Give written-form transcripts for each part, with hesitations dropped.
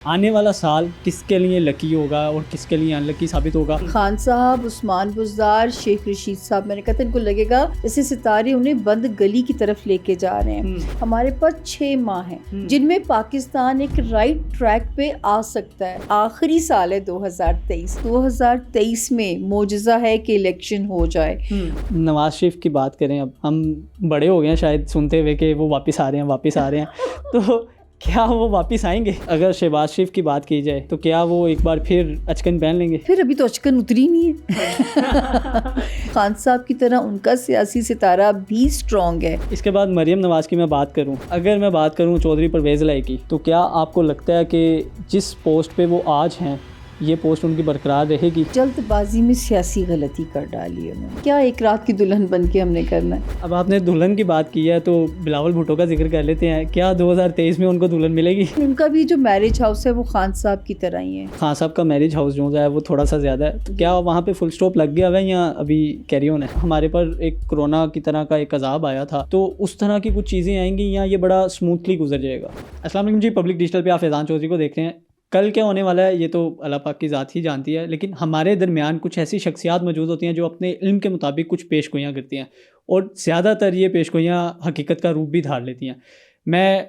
आने वाला साल किसके लिए लकी होगा और किसके लिए अनलकी साबित होगा। खान साहब, उस्मान बुज़दार, शेख रशीद साहब, मैंने कहा था इनको लगेगा जैसे सितारे उन्हें बंद गली की तरफ लेके जा रहे हैं। हमारे पास 6 माह हैं जिनमें पाकिस्तान एक राइट ट्रैक पे आ सकता है। आखिरी साल है 2023 में मोजज़ा है कि इलेक्शन हो जाए। नवाज शरीफ की बात करें, अब हम बड़े हो गए हैं शायद सुनते हुए कि वो वापस आ रहे हैं तो क्या वो वापस आएंगे? अगर शहबाज शरीफ की बात की जाए तो क्या वो एक बार फिर अचकन पहन लेंगे? फिर अभी तो अचकन उतरी नहीं है। खान साहब की तरह उनका सियासी सितारा भी स्ट्रॉन्ग है। इसके बाद मरियम नवाज की मैं बात करूं, अगर मैं बात करूं चौधरी परवेज़ लाई की, तो क्या आपको लगता है कि जिस पोस्ट पे वो आज हैं ये पोस्ट उनकी बरकरार रहेगी? जल्दबाजी में सियासी गलती कर डाली है उन्होंने। क्या एक रात की दुल्हन बन के हमने करना है? अब आपने दुल्हन की बात की है तो बिलावल भुट्टो का जिक्र कर लेते हैं। क्या 2023 में उनको दुल्हन मिलेगी? उनका भी जो मैरिज हाउस है वो खान साहब की तरह ही है। खान साहब का मैरिज हाउस जो है वो थोड़ा सा ज़्यादा है, तो क्या वहाँ पे फुल स्टॉप लग गया है या अभी कैरी ऑन है? हमारे पर एक कोरोना की तरह का एक अजाब आया था, तो उस तरह की कुछ चीज़ें आएंगी या ये बड़ा स्मूथली गुजर जाएगा? अस्सलाम वालेकुम जी, पब्लिक डिजिटल पे आप फैज़ान चौधरी को देख रहे हैं। कल क्या होने वाला है ये तो अल्लाह पाक की ज़ात ही जानती है, लेकिन हमारे दरमियान कुछ ऐसी शख्सियात मौजूद होती हैं जो अपने इल्म के मुताबिक कुछ पेशगोइयाँ करती हैं और ज़्यादातर ये पेशगोइयाँ हकीकत का रूप भी धार लेती हैं। मैं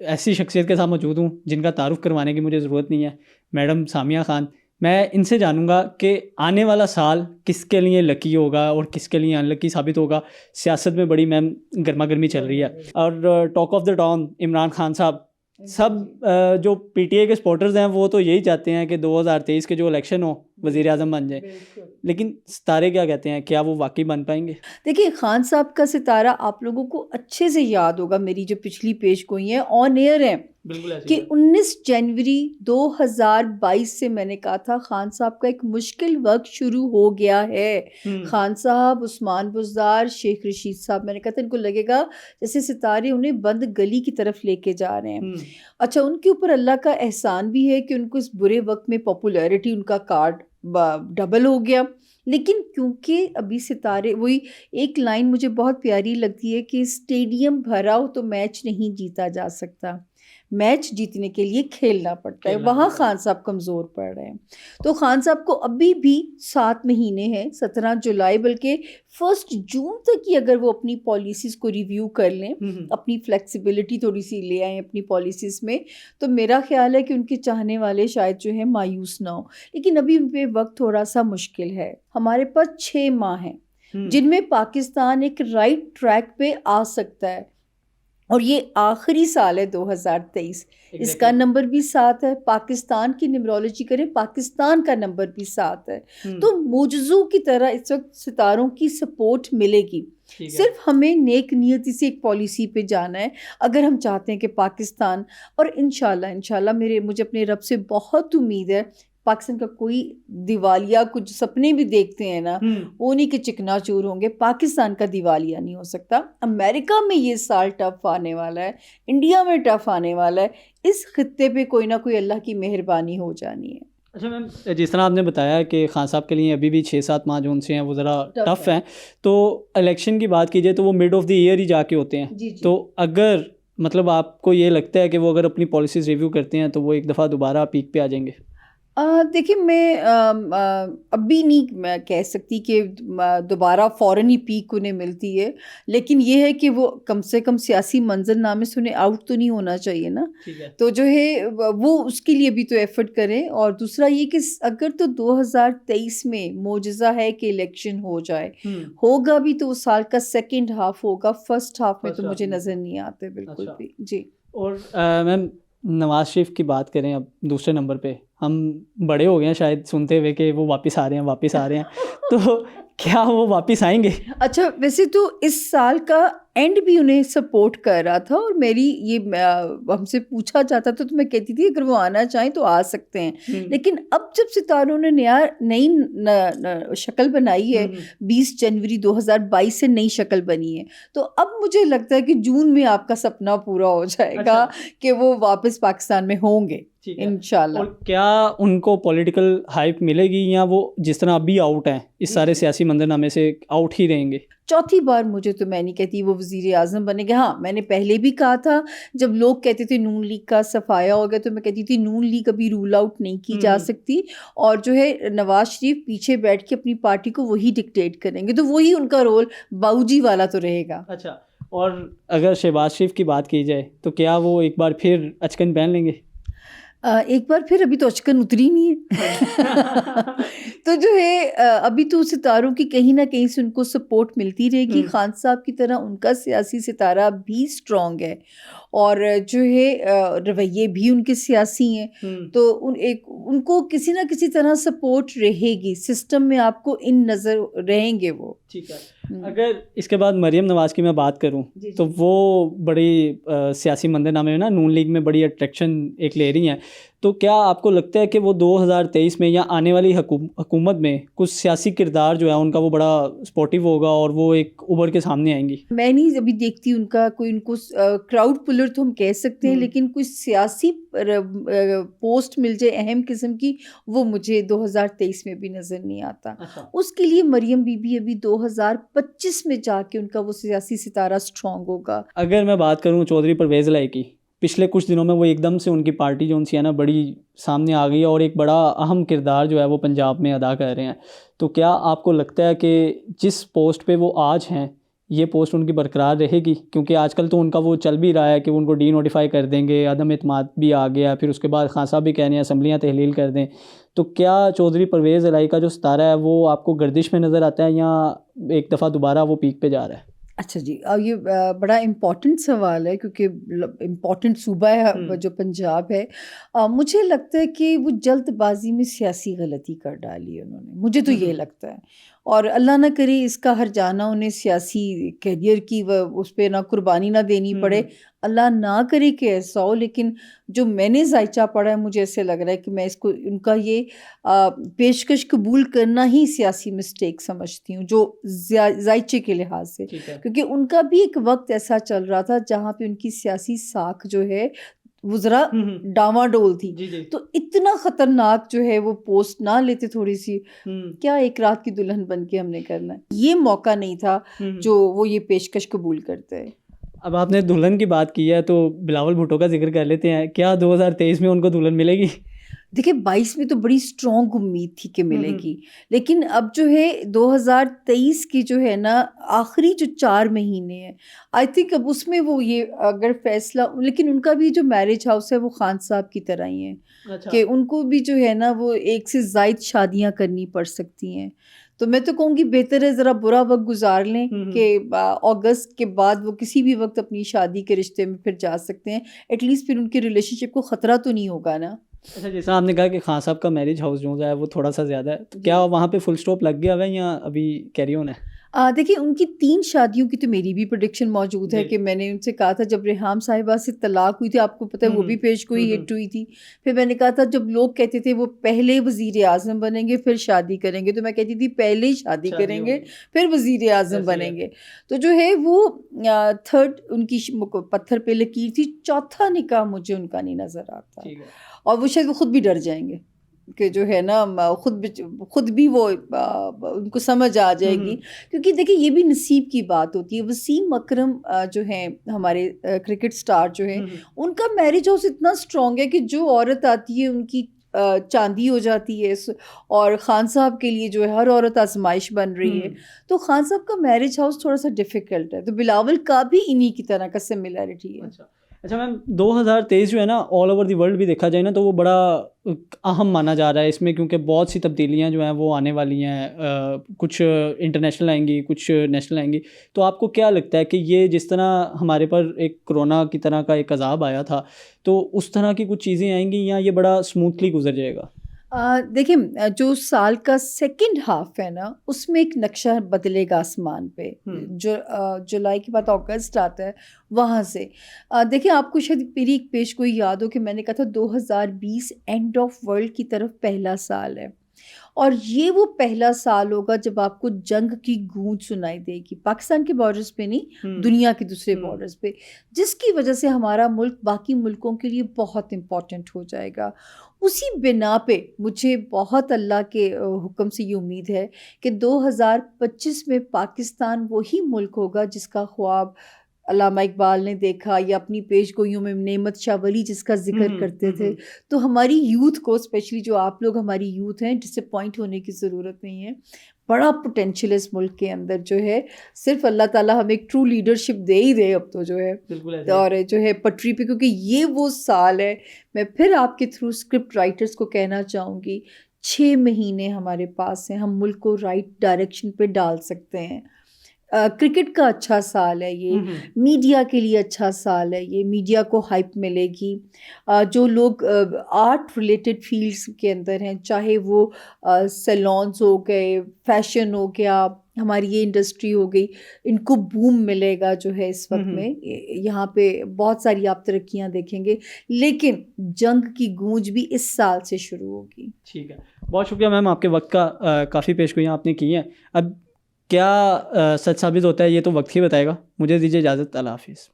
ऐसी शख्सियत के साथ मौजूद हूँ जिनका तारुफ़ करवाने की मुझे ज़रूरत नहीं है, मैडम सामिया खान। मैं इनसे जानूँगा कि आने वाला साल किसके लिए लकी होगा और किसके लिए अनलकी साबित होगा। सियासत में बड़ी मैम गर्मा गर्मी चल रही है और talk of the town Imran Khan साहब, सब जो पीटीआई के सपोर्टर्स हैं वो तो यही चाहते हैं कि 2023 के जो इलेक्शन हो वज़ीर आज़म बन जाए, लेकिन सितारे क्या कहते हैं, क्या वो वाकई बन पाएंगे? देखिए, खान साहब का सितारा आप लोगों को अच्छे से याद होगा, मेरी जो पिछली पेशगोई है ऑन एयर है कि 19 जनवरी 2022 से मैंने कहा था खान साहब का एक मुश्किल वक्त शुरू हो गया है। खान साहब, उस्मान बुज़दार, शेख रशीद साहब, मैंने कहा था इनको लगेगा जैसे सितारे उन्हें बंद गली की तरफ लेके जा रहे हैं। अच्छा, उनके ऊपर अल्लाह का एहसान भी है कि उनको इस बुरे वक्त में पॉपुलैरिटी उनका कार्ड डबल हो गया। लेकिन क्योंकि अभी सितारे, वही एक लाइन मुझे बहुत प्यारी लगती है कि स्टेडियम भरा हो तो मैच नहीं जीता जा सकता, मैच जीतने के लिए खेलना पड़ता है। वहाँ खान साहब कमज़ोर पड़ रहे हैं। तो खान साहब को अभी भी 7 महीने हैं, 17 जुलाई बल्कि 1 जून तक ही अगर वो अपनी पॉलिसीज़ को रिव्यू कर लें, अपनी फ्लेक्सिबिलिटी थोड़ी सी ले आएँ अपनी पॉलिसीज़ में, तो मेरा ख्याल है कि उनके चाहने वाले शायद जो है मायूस ना हो। लेकिन अभी उन पर वक्त थोड़ा सा मुश्किल है। हमारे पास 6 माह हैं जिनमें पाकिस्तान एक राइट ट्रैक पे आ सकता है और ये आखिरी साल है 2023। इसका नंबर भी 7 है। पाकिस्तान की न्यूमरोलॉजी करें, पाकिस्तान का नंबर भी 7 है। तो मोजज़ू की तरह इस वक्त सितारों की सपोर्ट मिलेगी। सिर्फ हमें नेक नियति से एक पॉलिसी पे जाना है अगर हम चाहते हैं कि पाकिस्तान, और इंशाल्लाह मुझे अपने रब से बहुत उम्मीद है, पाकिस्तान का कोई दिवालिया, कुछ सपने भी देखते हैं ना वो नहीं कि चिकनाचूर होंगे, पाकिस्तान का दिवालिया नहीं हो सकता। अमेरिका में ये साल टफ आने वाला है, इंडिया में टफ आने वाला है, इस खित्ते पे कोई ना कोई अल्लाह की मेहरबानी हो जानी है। अच्छा मैम, जिस तरह आपने बताया कि खान साहब के लिए अभी भी 6-7 माह जो उनसे हैं वो ज़रा टफ हैं, तो इलेक्शन की बात कीजिए तो वो मिड ऑफ द ईयर ही जाके होते हैं। जी। तो अगर मतलब आपको ये लगता है कि वो अगर अपनी पॉलिसीज़ रिव्यू करते हैं तो वो एक दफ़ा दोबारा पीक पे आ जाएंगे? देखिए, मैं अभी नहीं मैं कह सकती कि दोबारा फ़ौरन ही पीक उन्हें मिलती है, लेकिन ये है कि वो कम से कम सियासी मंजरनामे से उन्हें आउट तो नहीं होना चाहिए ना। तो जो है वो उसके लिए भी तो एफर्ट करें। और दूसरा ये कि अगर तो 2023 में मोजज़ा है कि इलेक्शन हो जाए, होगा भी तो उस साल का सेकेंड हाफ होगा, फर्स्ट हाफ में तो मुझे नज़र नहीं आते बिल्कुल भी। जी। और मैम, नवाज शरीफ की बात करें, अब दूसरे नंबर पे हम बड़े हो गए हैं शायद सुनते हुए कि वो वापस आ रहे हैं तो क्या वो वापस आएंगे? अच्छा, वैसे तो इस साल का एंड भी उन्हें सपोर्ट कर रहा था और मेरी ये हमसे पूछा जाता था तो मैं कहती थी अगर वो आना चाहें तो आ सकते हैं। लेकिन अब जब सितारों ने नई शक्ल बनाई है, 20 जनवरी 2022 से नई शक्ल बनी है, तो अब मुझे लगता है कि जून में आपका सपना पूरा हो जाएगा कि वो वापस पाकिस्तान में होंगे। इंशाल्लाह। और क्या उनको पॉलिटिकल हाइप मिलेगी या वो जिस तरह अभी आउट हैं इस सारे सियासी मंजरनामे से आउट ही रहेंगे? चौथी बार मुझे तो मैं नहीं कहती वो वज़ीर आज़म बनेंगे। हाँ, मैंने पहले भी कहा था, जब लोग कहते थे नून लीग का सफाया हो गया, तो मैं कहती थी नून लीग कभी रूल आउट नहीं की जा सकती, और जो है नवाज शरीफ पीछे बैठ के अपनी पार्टी को वही डिक्टेट करेंगे, तो वही उनका रोल बाऊजी वाला तो रहेगा। अच्छा, और अगर शहबाज शरीफ की बात की जाए तो क्या वो एक बार फिर अचकन पहन लेंगे? एक बार फिर, अभी तो अचकन उतरी नहीं है। तो जो है अभी तो सितारों की कहीं ना कहीं से उनको सपोर्ट मिलती रहेगी। खान साहब की तरह उनका सियासी सितारा भी स्ट्रॉन्ग है, और जो है रवैये भी उनके सियासी हैं, तो उनको किसी ना किसी तरह सपोर्ट रहेगी। सिस्टम में आपको इन नज़र रहेंगे वो। ठीक है। अगर इसके बाद मरियम नवाज़ की मैं बात करूं तो वो बड़ी सियासी मंजरनामे में ना नून लीग में बड़ी अट्रैक्शन एक ले रही हैं, तो क्या आपको लगता है कि वो 2023 में या आने वाली हुकूमत में कुछ सियासी किरदार जो है उनका वो बड़ा सपोर्टिव होगा और वो एक उभर के सामने आएंगी? मैं नहीं अभी देखती उनका कोई, उनको क्राउड पुलर तो हम कह सकते हैं, लेकिन कोई सियासी पोस्ट मिल जाए अहम किस्म की, वो मुझे 2023 में भी नज़र नहीं आता। अच्छा। उसके लिए मरियम बीबी अभी 2025 में जाके उनका वो सियासी सितारा स्ट्रॉन्ग होगा। अगर मैं बात करूँ चौधरी परवेज़ इलाही की, पिछले कुछ दिनों में वो एकदम से उनकी पार्टी जो उनसी है ना बड़ी सामने आ गई है और एक बड़ा अहम किरदार जो है वो पंजाब में अदा कर रहे हैं, तो क्या आपको लगता है कि जिस पोस्ट पे वो आज हैं ये पोस्ट उनकी बरकरार रहेगी? क्योंकि आजकल तो उनका वो चल भी रहा है कि वो उनको डी नोटिफाई कर देंगे, अदम एतमाद भी आ गया, फिर उसके बाद खान साहब भी कह रहे हैं असम्बलियाँ तहलील कर दें, तो क्या चौधरी परवेज़ इलाही का जो सितारा है वो आपको गर्दिश में नज़र आता है या एक दफ़ा दोबारा वो पीक पे जा रहा है? अच्छा जी, ये बड़ा इम्पॉर्टेंट सवाल है, क्योंकि इम्पॉर्टेंट सूबा है जो पंजाब है। मुझे लगता है कि वो जल्दबाजी में सियासी गलती कर डाली है उन्होंने, मुझे तो ये लगता है, और अल्लाह ना करे इसका हर जाना उन्हें सियासी कैरियर की उस पर ना कुर्बानी ना देनी पड़े, अल्लाह ना करे कि ऐसा हो। लेकिन जो मैंने जायचा पढ़ा है, मुझे ऐसे लग रहा है कि मैं इसको उनका ये पेशकश कबूल करना ही सियासी मिस्टेक समझती हूँ, जो जायचे के लिहाज से, क्योंकि उनका भी एक वक्त ऐसा चल रहा था जहाँ पे उनकी सियासी साख जो है वो ज़रा डामाडोल थी। तो इतना ख़तरनाक जो है वो पोस्ट ना लेते थोड़ी सी, क्या एक रात की दुल्हन बन के हमने करना है, ये मौका नहीं था जो वो ये पेशकश कबूल करते हैं। अब आपने दुल्हन की बात की है तो बिलावल भुट्टो का जिक्र कर लेते हैं, क्या 2023 में उनको दुल्हन मिलेगी? देखिए 22 में तो बड़ी स्ट्रॉन्ग उम्मीद थी कि मिलेगी, लेकिन अब जो है 2023 की जो है ना आखिरी जो 4 महीने हैं, आई थिंक अब उसमें वो ये अगर फैसला, लेकिन उनका भी जो मैरिज हाउस है वो खान साहब की तरह ही है। अच्छा। कि उनको भी जो है ना वो एक से ज़ायद शादियां करनी पड़ सकती हैं, तो मैं तो कहूँगी बेहतर है ज़रा बुरा वक्त गुजार लें कि अगस्त के बाद वो किसी भी वक्त अपनी शादी के रिश्ते में फिर जा सकते हैं, एटलीस्ट फिर उनके रिलेशनशिप को ख़तरा तो नहीं होगा ना। अच्छा, जैसा आपने कहा कि खान साहब का मैरिज हाउस जो है वो थोड़ा सा ज़्यादा है, तो क्या वहाँ पे फुल स्टॉप लग गया है या अभी कैरी ऑन है? देखिए उनकी 3 शादियों की तो मेरी भी प्रेडिक्शन मौजूद है कि मैंने उनसे कहा था, जब रेहाम साहिबा से तलाक हुई थी, आपको पता है वो भी पेश गोई हिट हुई थी, फिर मैंने कहा था जब लोग कहते थे वो पहले वज़ीर आज़म बनेंगे फिर शादी करेंगे, तो मैं कहती थी पहले ही शादी करेंगे फिर वज़ीर आज़म बनेंगे। तो जो है वो थर्ड उनकी पत्थर पे लकीर थी, चौथा निकाह मुझे उनका नहीं नज़र आता, और वो शायद वो खुद भी डर जाएंगे कि जो है ना खुद भी वो उनको समझ आ जाएगी, क्योंकि देखिए ये भी नसीब की बात होती है। वसीम अकरम जो है हमारे क्रिकेट स्टार जो है, उनका मैरिज हाउस इतना स्ट्रॉन्ग है कि जो औरत आती है उनकी चांदी हो जाती है, और खान साहब के लिए जो है हर औरत आजमाइश बन रही है। तो खान साहब का मैरिज हाउस थोड़ा सा डिफ़िकल्ट है, तो बिलावल का भी इन्हीं की तरह का सिमिलरिटी है। अच्छा मैम, 2023 जो है ना ऑल ओवर दी वर्ल्ड भी देखा जाए ना तो वो बड़ा अहम माना जा रहा है इसमें, क्योंकि बहुत सी तब्दीलियां जो हैं वो आने वाली हैं, कुछ इंटरनेशनल आएंगी कुछ नेशनल आएंगी, तो आपको क्या लगता है कि ये जिस तरह हमारे पर एक कोरोना की तरह का एक अजाब आया था तो उस तरह की कुछ चीज़ें आएंगी या ये बड़ा स्मूथली गुजर जाएगा? देखिए जो साल का सेकंड हाफ है ना उसमें एक नक्शा बदलेगा आसमान पे, जो जुलाई के बाद अगस्त आता है वहाँ से। देखिए आपको शायद मेरी एक पेश कोई याद हो कि मैंने कहा था 2020 एंड ऑफ वर्ल्ड की तरफ पहला साल है, और ये वो पहला साल होगा जब आपको जंग की गूंज सुनाई देगी, पाकिस्तान के बॉर्डर्स पे नहीं, दुनिया के दूसरे बॉर्डर्स पे, जिसकी वजह से हमारा मुल्क बाकी मुल्कों के लिए बहुत इम्पॉर्टेंट हो जाएगा। उसी बिना पे मुझे बहुत अल्लाह के हुक्म से ये उम्मीद है कि 2025 में पाकिस्तान वही मुल्क होगा जिसका ख्वाब अल्लामा इकबाल ने देखा, या अपनी पेशगोइयों में नेमत शाह वली जिसका जिक्र करते थे। तो हमारी यूथ को, स्पेशली जो आप लोग हमारी यूथ हैं, डिसअपॉइंट होने की ज़रूरत नहीं है। बड़ा पोटेंशियल इस मुल्क के अंदर जो है, सिर्फ अल्लाह ताला हमें एक ट्रू लीडरशिप दे ही दे अब तो जो है, और जो है पटरी पे, क्योंकि ये वो साल है। मैं फिर आपके थ्रू स्क्रिप्ट राइटर्स को कहना चाहूँगी, 6 महीने हमारे पास हैं, हम मुल्क को राइट डायरेक्शन पे डाल सकते हैं। क्रिकेट का अच्छा साल है ये, मीडिया के लिए अच्छा साल है ये, मीडिया को हाइप मिलेगी। जो लोग आर्ट रिलेटेड फील्ड्स के अंदर हैं, चाहे वो सैलून्स हो गए, फैशन हो गया, हमारी ये इंडस्ट्री हो गई, इनको बूम मिलेगा जो है इस वक्त में। यहाँ पे बहुत सारी आप तरक्कियाँ देखेंगे, लेकिन जंग की गूंज भी इस साल से शुरू होगी। ठीक है, बहुत शुक्रिया मैम, आपके वक्त का काफ़ी पेशगोइयाँ आपने की हैं। अब क्या सच साबित होता है ये तो वक्त ही बताएगा। मुझे दीजिए इजाज़त, अल्लाह हाफिज़।